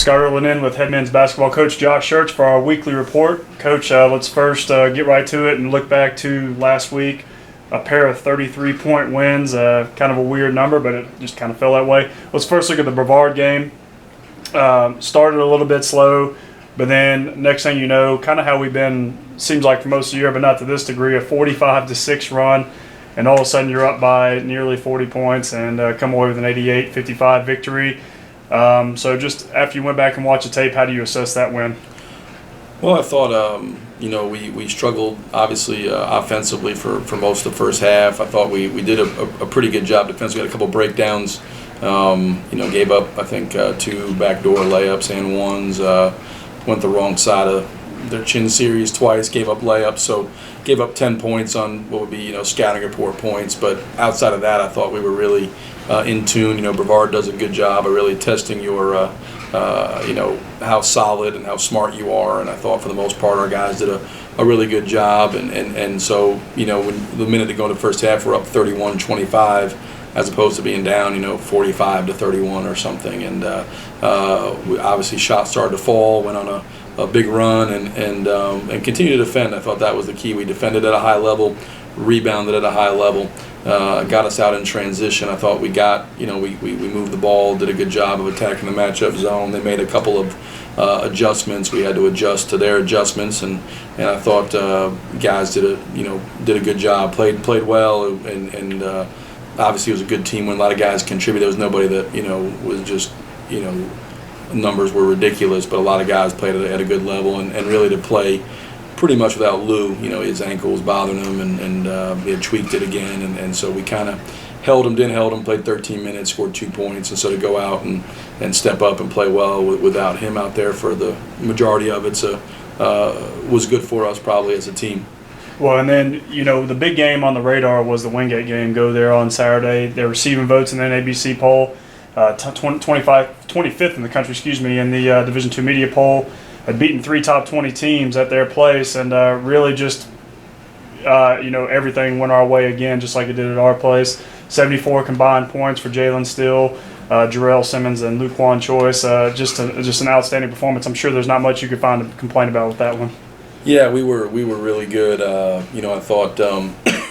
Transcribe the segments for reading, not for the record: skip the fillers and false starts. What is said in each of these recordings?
Let's go rolling in with head men's basketball coach Josh Schertz for our weekly report. Coach, let's first get right to it and look back to last week. A pair of 33-point wins, kind of a weird number, but it just kind of fell that way. Let's first look at the Brevard game. Started a little bit slow, but then next thing you know, kind of how we've been, seems like for most of the year, but not to this degree, a 45-6 run, and all of a sudden you're up by nearly 40 points and come away with an 88-55 victory. So just after you went back and watched the tape, how do you assess that win? Well, I thought, we struggled, obviously, offensively for most of the first half. I thought we did a pretty good job defensively. We had a couple breakdowns, gave up, I think, 2 backdoor layups and ones, went the wrong side of their chin series twice, gave up layups, so gave up 10 points on what would be, scouting report points. But outside of that, I thought we were really in tune. Brevard does a good job of really testing your how solid and how smart you are, and I thought for the most part our guys did a really good job, and so when the minute to go in the first half we're up 31-25 as opposed to being down 45-31 or something, and we obviously shots started to fall, went on a big run and continued to defend. I thought that was the key. We defended at a high level, rebounded at a high level, got us out in transition. I thought we got, we moved the ball, did a good job of attacking the matchup zone. They made a couple of adjustments. We had to adjust to their adjustments, and I thought guys did a good job, played well, and obviously it was a good team when a lot of guys contributed. There was nobody that was just numbers were ridiculous, but a lot of guys played at a good level, and really to play pretty much without Lou, his ankle was bothering him, and he had tweaked it again, and so we kind of held him, played 13 minutes, scored 2 points, and so to go out and step up and play well without him out there for the majority of it, so was good for us probably as a team. Well, and then, the big game on the radar was the Wingate game. Go there on Saturday. They're receiving votes in the NABC poll, 25th in the country, in the Division II media poll. Had beaten 3 top 20 teams at their place, and really just, everything went our way again, just like it did at our place. 74 combined points for Jalen Steele, Jarrell Simmons, and Luquan Choice. Just an outstanding performance. I'm sure there's not much you could find to complain about with that one. Yeah, we were really good. I thought,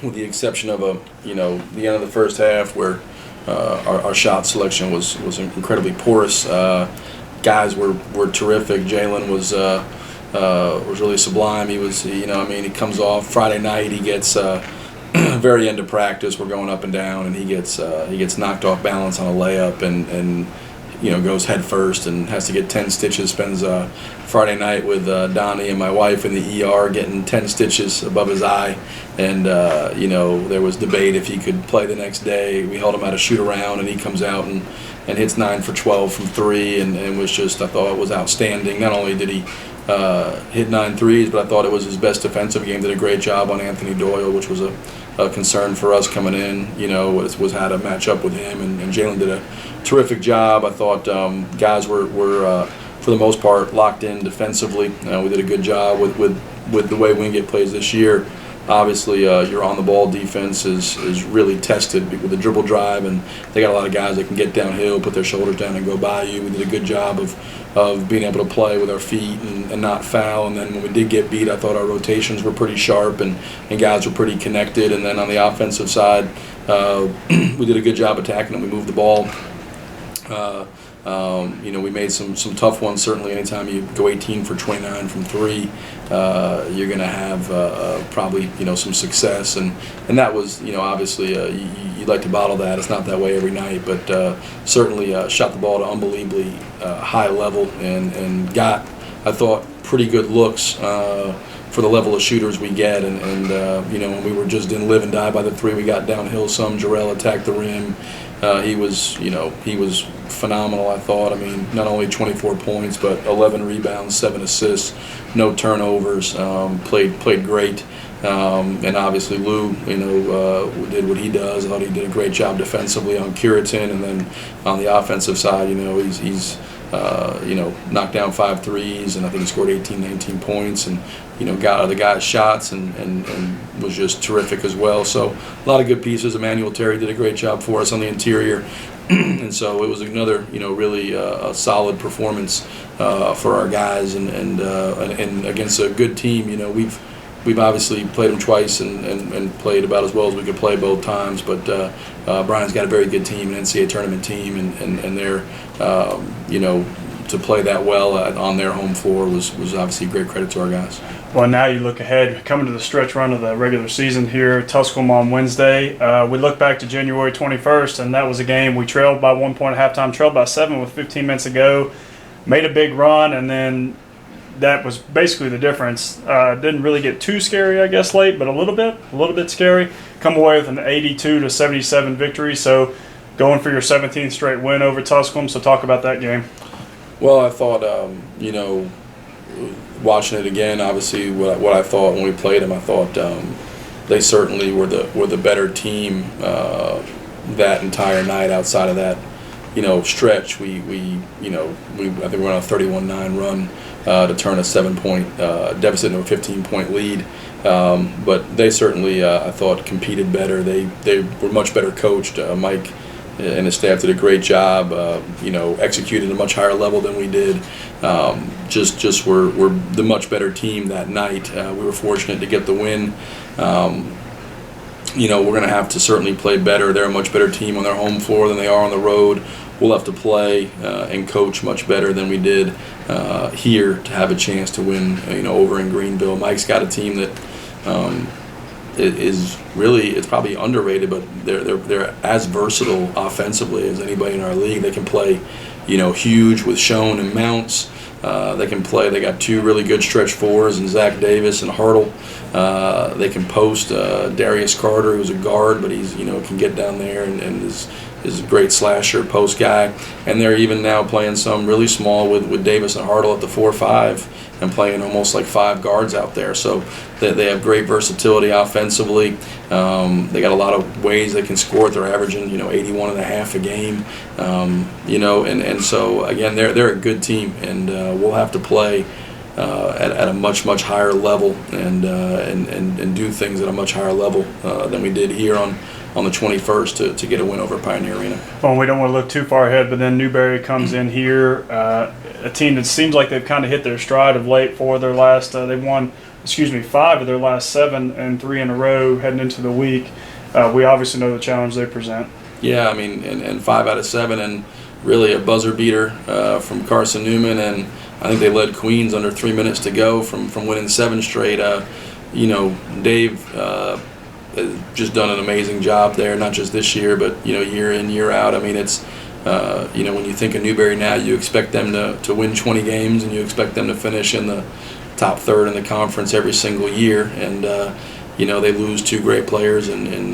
with the exception of the end of the first half where our shot selection was incredibly porous. Guys were terrific. Jalen was really sublime. He was, he comes off Friday night. He gets very end of practice. We're going up and down, and he gets knocked off balance on a layup, and goes head first and has to get 10 stitches. Spends Friday night with Donnie and my wife in the ER getting 10 stitches above his eye, and there was debate if he could play the next day. We held him out a shoot around, and he comes out and hits 9 for 12 from 3, and was just, I thought it was outstanding. Not only did he hit 9 threes, but I thought it was his best defensive game. Did a great job on Anthony Doyle, which was a concern for us coming in. Was how to match up with him, and Jalen did a terrific job. I thought guys were for the most part locked in defensively. We did a good job with the way Wingate plays this year. Obviously, your on-the-ball defense is really tested with the dribble drive, and they got a lot of guys that can get downhill, put their shoulders down, and go by you. We did a good job of being able to play with our feet and not foul. And then when we did get beat, I thought our rotations were pretty sharp, and guys were pretty connected. And then on the offensive side, we did a good job attacking, and we moved the ball. We made some tough ones. Certainly, anytime you go 18 for 29 from 3, you're going to have probably some success, and that was obviously you'd like to bottle that. It's not that way every night, but certainly shot the ball to unbelievably high level and got, I thought, pretty good looks for the level of shooters we get, and when we were just didn't live and die by the 3, we got downhill some. Jarrell attacked the rim. He was phenomenal, I thought. Not only 24 points, but 11 rebounds, 7 assists, no turnovers. Played great, and obviously Lou, did what he does. I thought he did a great job defensively on Curitin, and then on the offensive side, he's knocked down 5 threes, and I think he scored 18, 19 points, and got other guys shots, and was just terrific as well. So a lot of good pieces. Emmanuel Terry did a great job for us on the interior. And so it was another, really a solid performance for our guys, and against a good team. We've obviously played them twice and played about as well as we could play both times. But Brian's got a very good team, an NCAA tournament team, and they're to play that well on their home floor was obviously great credit to our guys. Well, now you look ahead, coming to the stretch run of the regular season here, Tusculum on Wednesday. We look back to January 21st, and that was a game we trailed by 1 point at halftime, trailed by 7 with 15 minutes to go, made a big run, and then that was basically the difference. Didn't really get too scary, I guess, late, but a little bit scary. Come away with an 82-77 victory, so going for your 17th straight win over Tusculum. So talk about that game. Well, I thought, watching it again, obviously what I thought when we played them, I thought they certainly were the better team that entire night. Outside of that, stretch, we I think we went on a 31-9 run to turn a 7-point deficit into a 15-point lead. But they certainly, I thought, competed better. They were much better coached. Mike and his staff did a great job. Executed at a much higher level than we did. Just were the much better team that night. We were fortunate to get the win. We're going to have to certainly play better. They're a much better team on their home floor than they are on the road. We'll have to play and coach much better than we did here to have a chance to win. Over in Greenville, Mike's got a team that is really, it's probably underrated, but they're as versatile offensively as anybody in our league. They can play, huge with Schoen and Mounts. They can play. They got 2 really good stretch fours in Zach Davis and Hartle. They can post Darius Carter, who's a guard, but he's can get down there and is a great slasher post guy. And they're even now playing some really small with Davis and Hartle at the 4-5 and playing almost like 5 guards out there. So they have great versatility offensively. They got a lot of ways they can score. They're averaging 81.5 a game. And so again, they're a good team, and we'll have to play at a much higher level and do things at a much higher level than we did here on the 21st to get a win over Pioneer Arena. Well, we don't want to look too far ahead, but then Newberry comes in here, a team that seems like they've kind of hit their stride of late. For their last, they've won 5 of their last 7 and 3 in a row heading into the week. We obviously know the challenge they present. Yeah, I mean, and 5 out of 7, and really a buzzer beater from Carson Newman, and I think they led Queens under 3 minutes to go from winning 7 straight. Dave just done an amazing job there, not just this year, but year in, year out. I mean, it's when you think of Newberry now, you expect them to win 20 games, and you expect them to finish in the top third in the conference every single year. And they lose 2 great players in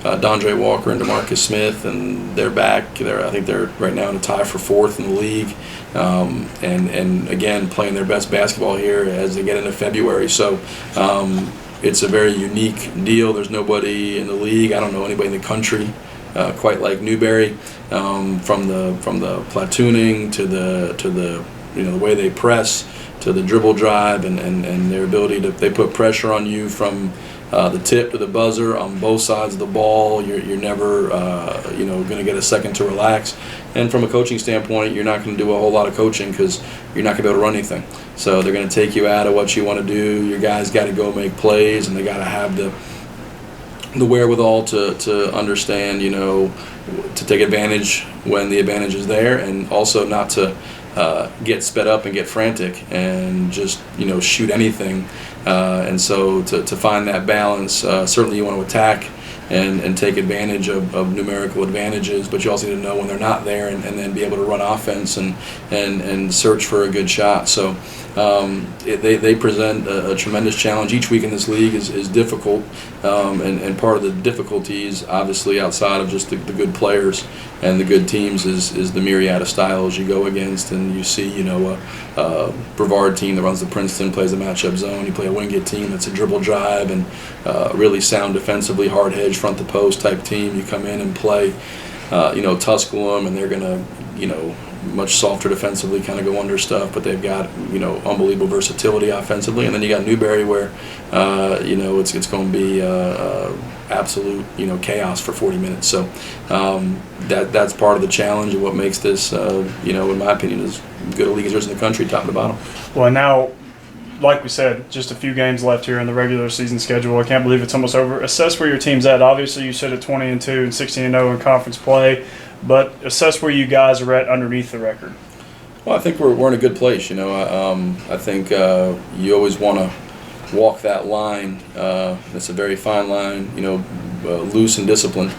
Dondre Walker and DeMarcus Smith, and they're back. I think they're right now in a tie for 4th in the league, and again playing their best basketball here as they get into February. So it's a very unique deal. There's nobody in the league. I don't know anybody in the country quite like Newberry, from the platooning to the the way they press, to the dribble drive, and their ability they put pressure on you from the tip to the buzzer on both sides of the ball. You're never going to get a second to relax. And from a coaching standpoint, you're not going to do a whole lot of coaching because you're not going to be able to run anything. So they're going to take you out of what you want to do. Your guys got to go make plays, and they got to have the wherewithal to understand, to take advantage when the advantage is there, and also not to get sped up and get frantic and just shoot anything. And so to find that balance, certainly you want to attack and take advantage of numerical advantages, but you also need to know when they're not there, and then be able to run offense and search for a good shot. So they present a tremendous challenge. Each week in this league is difficult, and part of the difficulties, obviously, outside of just the good players and the good teams, is the myriad of styles you go against. And you see, a Brevard team that runs the Princeton plays a matchup zone. You play a Wingate team that's a dribble drive and really sound defensively, hard hedge, front to post type team. You come in and play, Tusculum, and they're going to, much softer defensively, kind of go under stuff, but they've got unbelievable versatility offensively. And then you got Newberry, where it's going to be absolute chaos for 40 minutes. So that's part of the challenge, and what makes this in my opinion, as good a league as there is in the country, top to bottom. Well, now, like we said, just a few games left here in the regular season schedule. I can't believe it's almost over. Assess where your team's at. Obviously, you said at 20-2 and 16-0 in conference play, but assess where you guys are at underneath the record. Well, I think we're in a good place. I think you always want to walk that line. It's a very fine line. Loose and disciplined,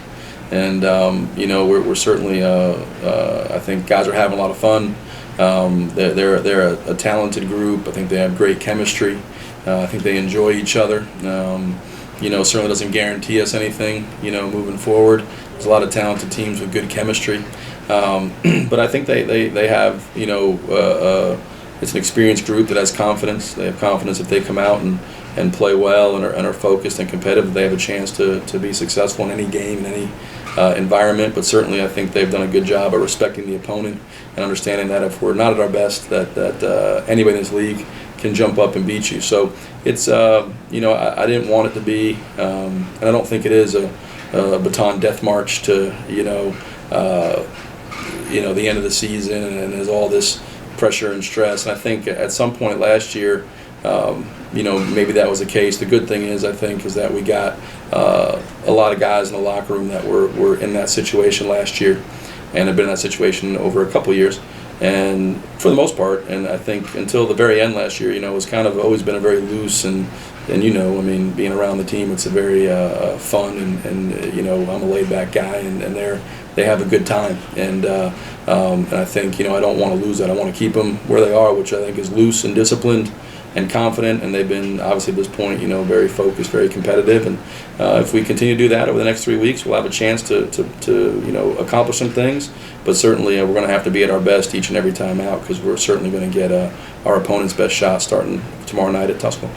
and we're certainly. I think guys are having a lot of fun. They're a talented group. I think they have great chemistry. I think they enjoy each other. Certainly doesn't guarantee us anything, moving forward. There's a lot of talented teams with good chemistry. But I think they have, it's an experienced group that has confidence. They have confidence if they come out and play well and are focused and competitive, they have a chance to be successful in any game, in any environment. But certainly I think they've done a good job of respecting the opponent and understanding that if we're not at our best, that anybody in this league can jump up and beat you. So it's, I didn't want it to be, and I don't think it is a baton death march to, the end of the season, and there's all this pressure and stress. And I think at some point last year, maybe that was the case. The good thing is, I think, is that we got a lot of guys in the locker room that were in that situation last year and have been in that situation over a couple of years. And for the most part, and I think until the very end last year, it was kind of always been a very loose and being around the team, it's a very fun and I'm a laid back guy, and they have a good time, and I think I don't want to lose that. I want to keep them where they are, which I think is loose and disciplined and confident, and they've been obviously at this point very focused, very competitive, and if we continue to do that over the next 3 weeks, we'll have a chance to accomplish some things. But certainly we're going to have to be at our best each and every time out, because we're certainly going to get our opponent's best shot starting tomorrow night at Tusculum.